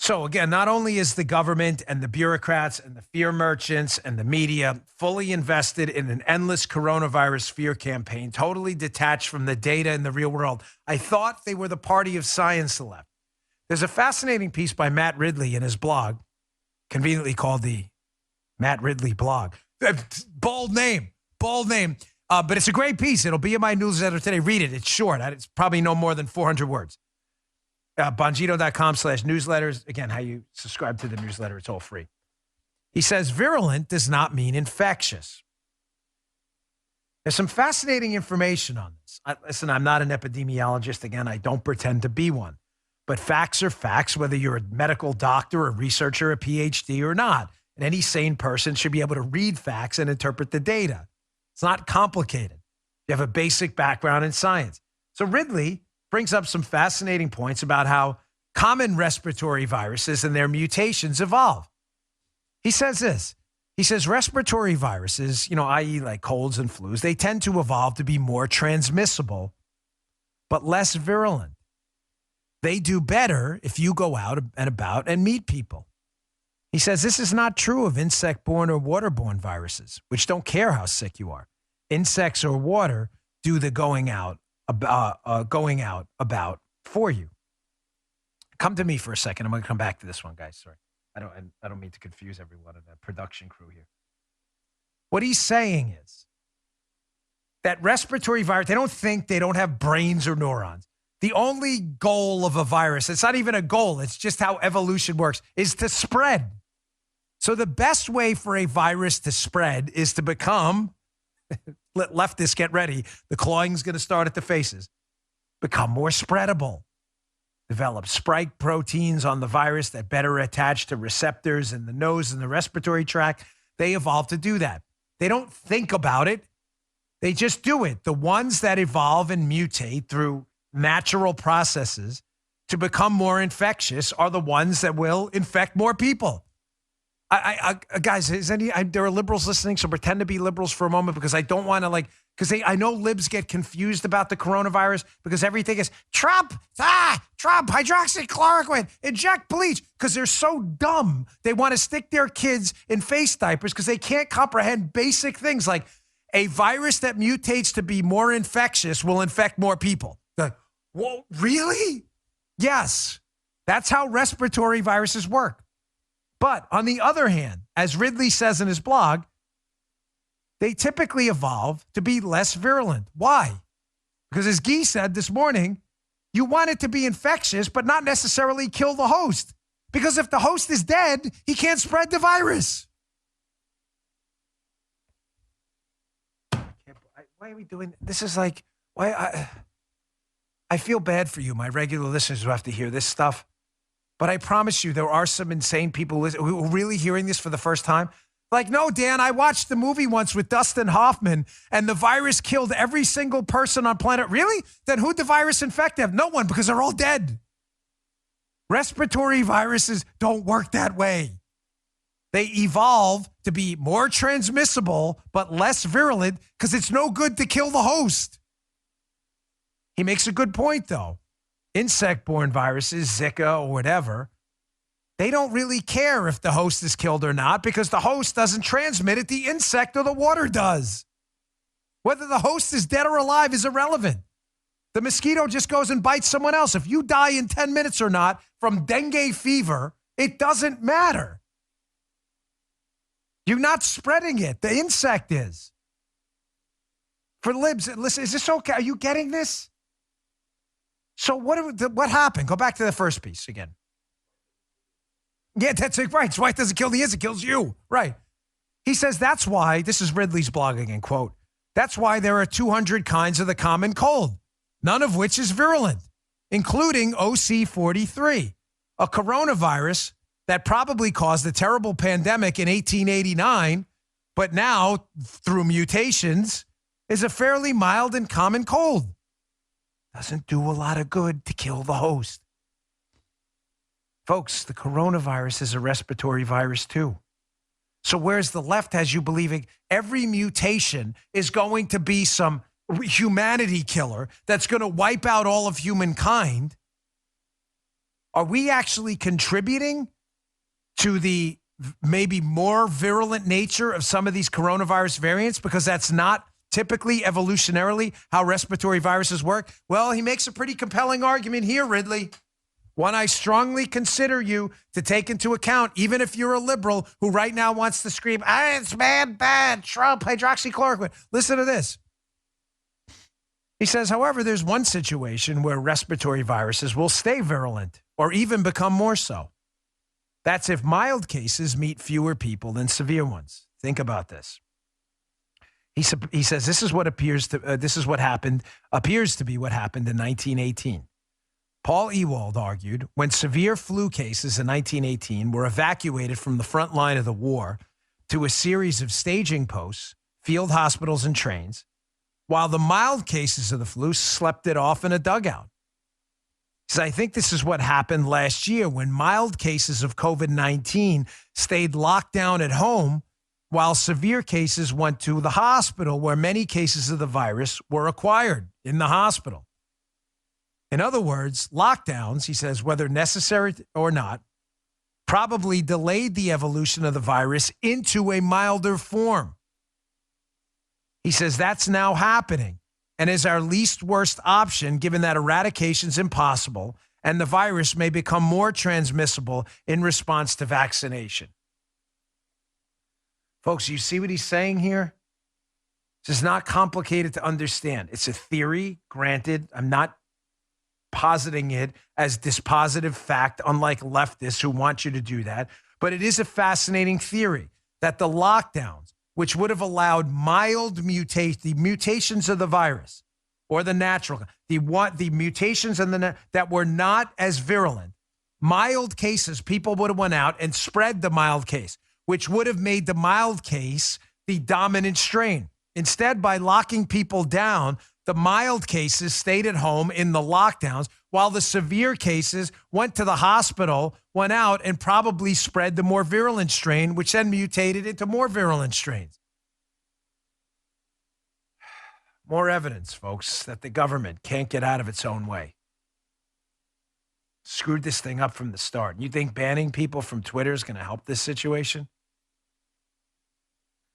So again, not only is the government and the bureaucrats and the fear merchants and the media fully invested in an endless coronavirus fear campaign, totally detached from the data in the real world, I thought they were the party of science, the left. There's a fascinating piece by Matt Ridley in his blog, conveniently called the Matt Ridley blog. Bold name, but it's a great piece. It'll be in my newsletter today. Read it. It's short. It's probably no more than 400 words. Bongino.com/newsletters. Again, how you subscribe to the newsletter. It's all free. He says, virulent does not mean infectious. There's some fascinating information on this. Listen, I'm not an epidemiologist. Again, I don't pretend to be one. But facts are facts, whether you're a medical doctor, a researcher, a PhD or not. And any sane person should be able to read facts and interpret the data. It's not complicated. You have a basic background in science. So Ridley brings up some fascinating points about how common respiratory viruses and their mutations evolve. He says this. He says respiratory viruses, i.e. like colds and flus, they tend to evolve to be more transmissible, but less virulent. They do better if you go out and about and meet people. He says this is not true of insect-borne or waterborne viruses, which don't care how sick you are. Insects or water do the going out about for you. Come to me for a second. I'm going to come back to this one, guys. Sorry. I don't mean to confuse everyone in the production crew here. What he's saying is that respiratory virus, they don't have brains or neurons. The only goal of a virus, it's not even a goal, it's just how evolution works, is to spread. So the best way for a virus to spread is to become, let leftists get ready, the clawing's going to start at the faces, become more spreadable. Develop spike proteins on the virus that better attach to receptors in the nose and the respiratory tract. They evolve to do that. They don't think about it. They just do it. The ones that evolve and mutate through natural processes to become more infectious are the ones that will infect more people. Guys, there are liberals listening, so pretend to be liberals for a moment because I don't want to I know libs get confused about the coronavirus because everything is Trump, hydroxychloroquine, inject bleach, because they're so dumb. They want to stick their kids in face diapers because they can't comprehend basic things like a virus that mutates to be more infectious will infect more people. Like, whoa, really? Yes, that's how respiratory viruses work. But on the other hand, as Ridley says in his blog, they typically evolve to be less virulent. Why? Because as Guy said this morning, you want it to be infectious, but not necessarily kill the host. Because if the host is dead, he can't spread the virus. Why are we doing this? Is like, why I feel bad for you, my regular listeners who have to hear this stuff. But I promise you, there are some insane people who are really hearing this for the first time. Like, no, Dan, I watched the movie once with Dustin Hoffman, and the virus killed every single person on planet. Really? Then who'd the virus infect? No one, because they're all dead. Respiratory viruses don't work that way. They evolve to be more transmissible, but less virulent, because it's no good to kill the host. He makes a good point, though. Insect-borne viruses, Zika or whatever, they don't really care if the host is killed or not because the host doesn't transmit it. The insect or the water does. Whether the host is dead or alive is irrelevant. The mosquito just goes and bites someone else. If you die in 10 minutes or not from dengue fever, it doesn't matter. You're not spreading it. The insect is. For libs, listen, is this okay? Are you getting this? So what happened? Go back to the first piece again. Yeah, that's it. Right. White doesn't kill the insect, it kills you. Right. He says that's why, this is Ridley's blog again, quote, that's why there are 200 kinds of the common cold, none of which is virulent, including OC43, a coronavirus that probably caused a terrible pandemic in 1889, but now, through mutations, is a fairly mild and common cold. Doesn't do a lot of good to kill the host. Folks, the coronavirus is a respiratory virus too. So whereas the left has you believing every mutation is going to be some humanity killer that's going to wipe out all of humankind, Are we actually contributing to the maybe more virulent nature of some of these coronavirus variants? Because that's not typically evolutionarily how respiratory viruses work. Well, he makes a pretty compelling argument here, Ridley. One I strongly consider you to take into account, even if you're a liberal who right now wants to scream, it's bad, Trump, hydroxychloroquine. Listen to this. He says, however, there's one situation where respiratory viruses will stay virulent or even become more so. That's if mild cases meet fewer people than severe ones. Think about this. He says this is what appears to be what happened in 1918. Paul Ewald argued when severe flu cases in 1918 were evacuated from the front line of the war to a series of staging posts, field hospitals, and trains, while the mild cases of the flu slept it off in a dugout. He says, I think this is what happened last year when mild cases of COVID-19 stayed locked down at home while severe cases went to the hospital where many cases of the virus were acquired in the hospital. In other words, lockdowns, he says, whether necessary or not, probably delayed the evolution of the virus into a milder form. He says that's now happening and is our least worst option given that eradication is impossible and the virus may become more transmissible in response to vaccination. Folks, you see what he's saying here? This is not complicated to understand. It's a theory, granted. I'm not positing it as dispositive fact, unlike leftists who want you to do that. But it is a fascinating theory that the lockdowns, which would have allowed mild the mutations of the virus or the natural, the mutations that were not as virulent, mild cases, people would have went out and spread the mild case, which would have made the mild case the dominant strain. Instead, by locking people down, the mild cases stayed at home in the lockdowns, while the severe cases went to the hospital, went out, and probably spread the more virulent strain, which then mutated into more virulent strains. More evidence, folks, that the government can't get out of its own way. Screwed this thing up from the start. You think banning people from Twitter is going to help this situation?